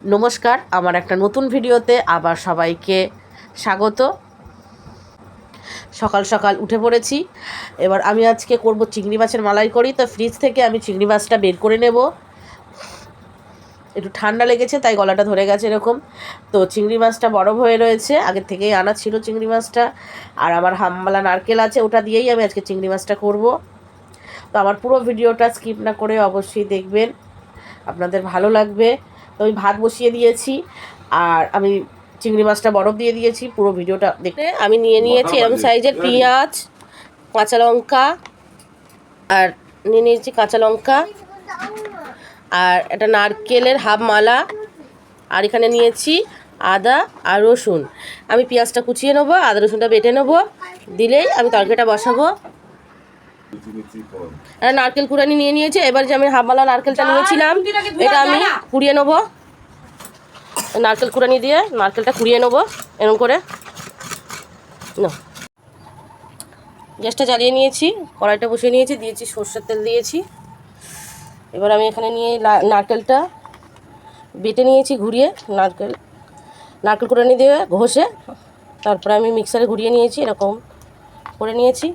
নমস্কার, আমার একটা নতুন ভিডিওতে আবার সবাইকে স্বাগত। সকাল সকাল উঠে পড়েছি। এবার আমি আজকে করব চিংড়ি মাছের মালাইকারি। তো ফ্রিজ থেকে আমি চিংড়ি মাছটা বের করে নেব। একটু ঠান্ডা লেগেছে তাই গলাটা ধরে গেছে এরকম। তো চিংড়ি মাছটা বরফ হয়ে রয়েছে, আগে থেকেই আনা ছিল চিংড়ি মাছটা। আর আমার হামবালা নারকেল আছে, ওটা দিয়েই আমি আজকে চিংড়ি মাছটা করব। তো আমার পুরো ভিডিওটা স্কিপ না করে অবশ্যই দেখবেন, আপনাদের ভালো লাগবে। তো আমি ভাত বসিয়ে দিয়েছি আর আমি চিংড়ি মাছটা বরফ দিয়ে দিয়েছি। পুরো ভিডিওটা দেখতে আমি নিয়ে নিয়েছি এরকম সাইজের পেঁয়াজ, কাঁচা লঙ্কা, আর নিয়ে নিয়েছি কাঁচা লঙ্কা আর একটা নারকেলের হাফ মালা, আর এখানে নিয়েছি আদা আর রসুন। আমি পেঁয়াজটা কুচিয়ে নেবো, আদা রসুনটা বেটে নেবো, দিলেই আমি তরকারিটা বসাবো। আর নারকেল কুড়ানি নিয়ে নিয়েছি। এবার যে আমি হাফমালা নারকেলটা নিয়েছিলাম এটা আমি কুড়িয়ে নেবো। নারকেল কুড়ানি দিয়ে নারকেলটা কুড়িয়ে নেবো এরকম করে। গ্যাসটা জ্বালিয়ে নিয়েছি, কড়াইটা বসিয়ে নিয়েছি, দিয়েছি সর্ষের তেল দিয়েছি। এবার আমি এখানে নিয়ে নারকেলটা বেটে নিয়েছি, ঘুরিয়ে নারকেল কুড়ানি দিয়ে ঘষে তারপরে আমি মিক্সারে ঘুরিয়ে নিয়েছি, এরকম করে নিয়েছি।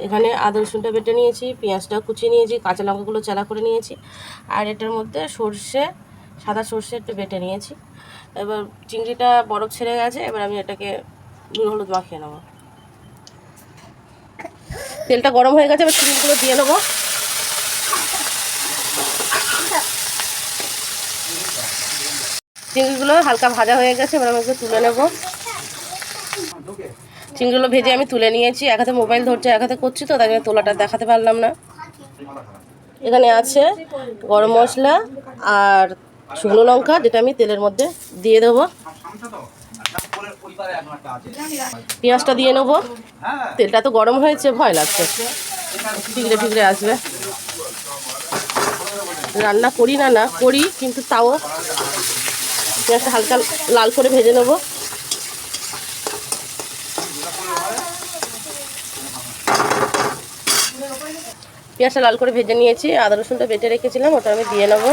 এখানে আদা রসুনটা বেটে নিয়েছি, পেঁয়াজটা কুচিয়ে নিয়েছি, কাঁচা লঙ্কাগুলো চালা করে নিয়েছি, আর এটার মধ্যে সাদা সর্ষে একটু বেটে নিয়েছি। এবার চিংড়িটা বরফ ছেড়ে গেছে, এবার আমি এটাকে নুন হলুদ মাখিয়ে নেবো। তেলটা গরম হয়ে গেছে, এবার চিংড়িগুলো দিয়ে নেবো। চিংড়িগুলো হালকা ভাজা হয়ে গেছে, এবার আমি একটু তুলে নেবো। চিংড়িগুলো ভেজে আমি তুলে নিয়েছি। এক হাতে মোবাইল ধরছে, এক হাতে করছি, তো তাই জন্য তোলাটা দেখাতে পারলাম না। এখানে আছে গরম মশলা আর শুকনো লঙ্কা, যেটা আমি তেলের মধ্যে দিয়ে দেবো। পেঁয়াজটা দিয়ে নেবো। তেলটা তো গরম হয়েছে, ভয় লাগছে, ঠিকরে ঠিকরে আসবে। রান্না করি না করি, কিন্তু তাও পেঁয়াজটা হালকা লাল করে ভেজে নেবো। পেঁয়াজটা লাল করে ভেজে নিয়েছি, আদা রসুনটা বেটে রেখেছিলাম ওটা আমি দিয়ে নেবো।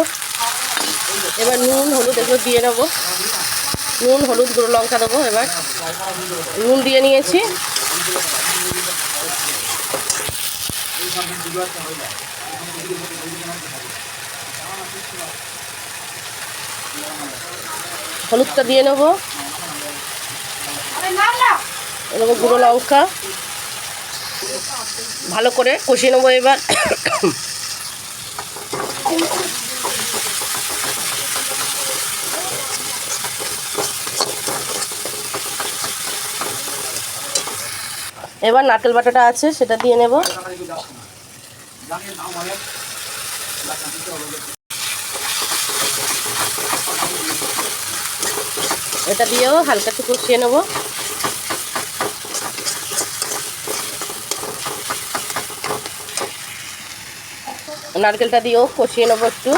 এবার নুন হলুদ এগুলো দিয়ে নেবো। নুন হলুদ গুঁড়ো লঙ্কা দেবো। এবার নুন দিয়ে নিয়েছি। হলুদটা দিয়ে নেবো, এরকম গুঁড়ো লঙ্কা ভালো করে কষিয়ে নেবো। এবার নারকেল বাটাটা আছে সেটা দিয়ে নেব। এটা দিয়েও হালকা একটু কষিয়ে নেব। নারকেলটা দিয়েও কষিয়ে নেবো একটু।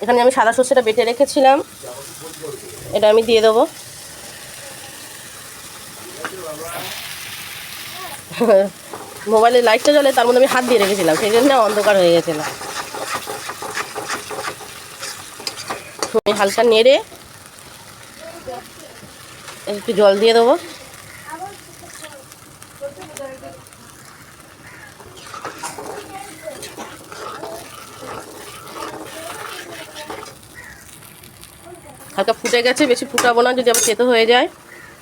এখানে আমি সাদা সর্ষেটা বেটে রেখেছিলাম, এটা আমি দিয়ে দেবো। মোবাইলের লাইটটা জ্বলে, তার মধ্যে আমি হাত দিয়ে রেখেছিলাম, সেই জন্য অন্ধকার হয়ে গেছিল। আমি হালকা নেড়ে একটু জল দিয়ে দেবো। হালকা ফুটে গেছে, বেশি ফুটাবো না, যদি আবার তেতো হয়ে যায়।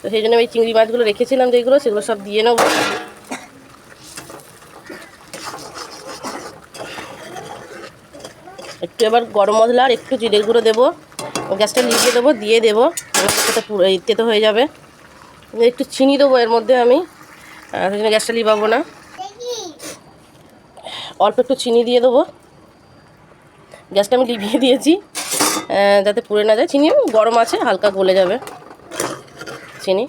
তো সেই জন্য আমি চিংড়ি মাছগুলো রেখেছিলাম যেগুলো, সেগুলো সব দিয়ে নেবো। একটু এবার গরম মশলা আর একটু জিরের গুঁড়ো দেবো। গ্যাসটা লিভিয়ে দেবো, দিয়ে দেবো, সেটা পুরো তেতো হয়ে যাবে। একটু চিনি দেবো এর মধ্যে আমি, সেই জন্য গ্যাসটা লিভাবো না। অল্প একটু চিনি দিয়ে দেবো। গ্যাসটা আমি লিভিয়ে দিয়েছি যাতে পুড়ে না যায়। চিনি গরম আছে, হালকা গলে যাবে চিনি।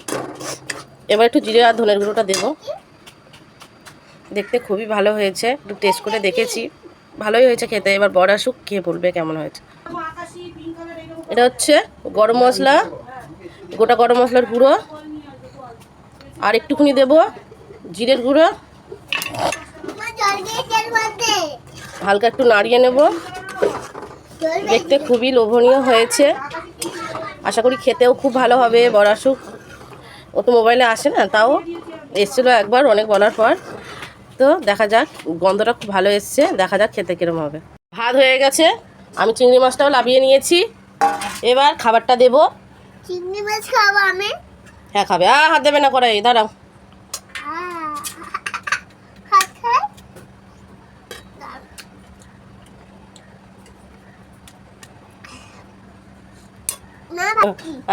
এবার একটু জিরে আর ধনের গুঁড়োটা দেবো। দেখতে খুবই ভালো হয়েছে, একটু টেস্ট করে দেখেছি, ভালোই হয়েছে খেতে। এবার বড় আসুক, খেয়ে বলবে কেমন হয়েছে। এটা হচ্ছে গরম মশলা, গোটা গরম মশলার গুঁড়ো, আর একটুখানি দেবো জিরের গুঁড়ো, হালকা একটু নাড়িয়ে নেব। দেখতে খুবই লোভনীয় হয়েছে, আশা করি খেতেও খুব ভালো হবে। বড়াশুক ও তো মোবাইলে আসে না, তাও এসেছিলো একবার অনেক বলার পর। তো দেখা যাক, গন্ধটা খুব ভালো এসছে, দেখা যাক খেতে কিরম হবে। ভাত হয়ে গেছে, আমি চিংড়ি মাছটাও লাভিয়ে নিয়েছি। এবার খাবারটা দেবো। চিংড়ি মাছ খাবো আমি? হ্যাঁ খাবে। হাত দেবে না কড়াই, দাঁড়াও।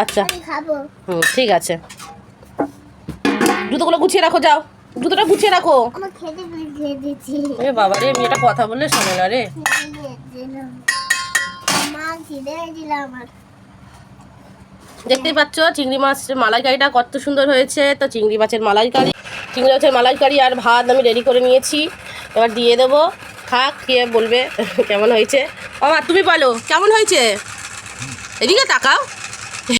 আচ্ছা ঠিক আছে, জুতোগুলো গুছিয়ে রাখো, যাও জুতোটা গুছিয়ে রাখো। বাবা রে, মেয়েটা কথা বললে শোনে না রে। দেখতেই পাচ্ছ চিংড়ি মাছের মালাইকারিটা কত সুন্দর হয়েছে। তো চিংড়ি মাছের মালাইকারি আর ভাত আমি রেডি করে নিয়েছি। এবার দিয়ে দেবো, খাক, খেয়ে বলবে কেমন হয়েছে। বাবা তুমি বলো কেমন হয়েছে, এদিকে তাকাও।